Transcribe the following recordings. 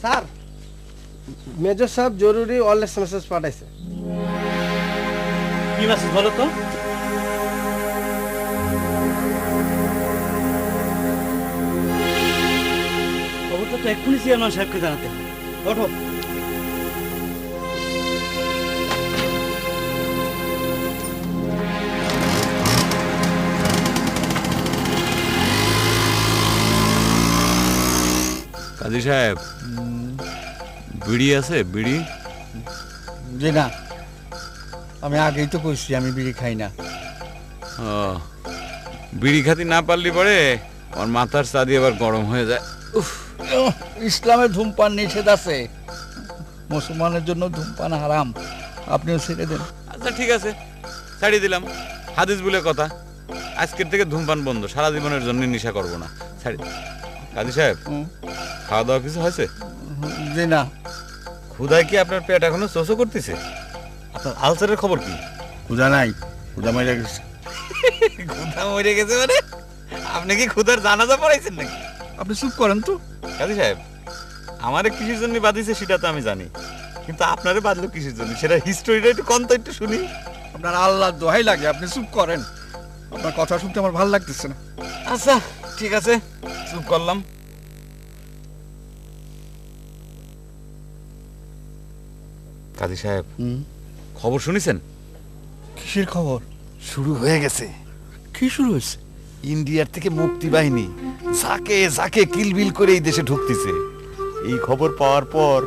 Sir major সাহেব জরুরি wireless message পাঠাইছে। কি মেসেজ বলো তো? খবরটা তো এক্ষুনি চেয়ারম্যান সাহেবকে জানাতে হবে। ওঠো। কাজী সাহেব, বিড়ি আছে? বিড়ি? জি না, আমি আগেই তো কইছি আমি বিড়ি খাই না। ও, বিড়ি খাতি না পারলি পরে আমার মাথার চাঁদি আবার গরম হয়ে যায়। উফ, ইসলামে ধূমপান নিষেধ আছে, মুসলমানের জন্য ধূমপান হারাম। আপনিও ছেড়ে দেন। আচ্ছা ঠিক আছে, ছাড়িয়ে দিলাম। হাদিস বলে কথা, আজকের থেকে ধূমপান বন্ধ, সারা জীবনের জন্য নেশা করবো না। ছাড়ি। কাজী সাহেব, খাওয়া দাওয়া কিছু হয়েছে? জি না। ক্ষুধায় কি আপনার পেট এখনো চোচো করতেছে? আপনার আলসারের খবর কি? ক্ষুধা নাই, ক্ষুধা মাইরা গেছে। ক্ষুধা মরে গেছে মানে? আপনি কি ক্ষুধার জানাজা পড়াইছেন নাকি? আপনি চুপ করেন তো। কাজী সাহেব, আমারে কিসের জন্য বাঁধিছে সেটা তো আমি জানি, কিন্তু আপনারে বাঁধলো কিসের জন্য সেটা হিস্টোরিটা একটু কম তো একটু শুনি। আপনার আল্লাহ দোহাই লাগে, আপনি চুপ করেন। আপনার কথা শুনতে আমার ভালো লাগতেছে না। আচ্ছা ঠিক আছে, চুপ করলাম। কাজী সাহেব, খবর শুনেছেন? কিসের খবর? শুরু হয়ে গেছে। কি শুরু হয়েছে? ইন্ডিয়ার থেকে মুক্তি বাহিনী যাকে যাকে কিলবিল করে এই দেশে ঢুকতেছে। এই খবর পাওয়ার পর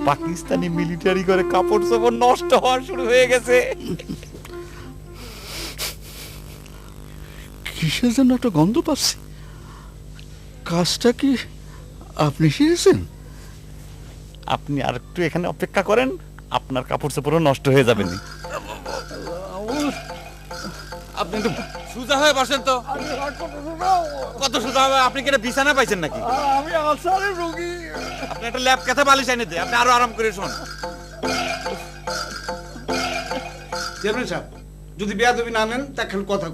পাকিস্তানি মিলিটারি করে কাপড় চোপড় নষ্ট হওয়া শুরু হয়ে গেছে। কিসের জন্য একটা গন্ধ পাচ্ছি। কাজটা কি আপনি সেরেছেন? আপনি আর একটু এখানে অপেক্ষা করেন, আপনার কাপড় চোপড়ও নষ্ট হয়ে যাবে না। আপনি একটু সোজা হয়ে বসেন তো। কত সোজা হবে? আপনি কি এটা বিছানা পাইছেন নাকি? আমি আলসারের রোগী। আপনি একটা ল্যাপ কাঁথা বালিশ এনে দে, আপনি আরো আরাম করে শোন। চেয়ারম্যান সাহেব, যদি বেয়াদবি না নেন তা এখন কথা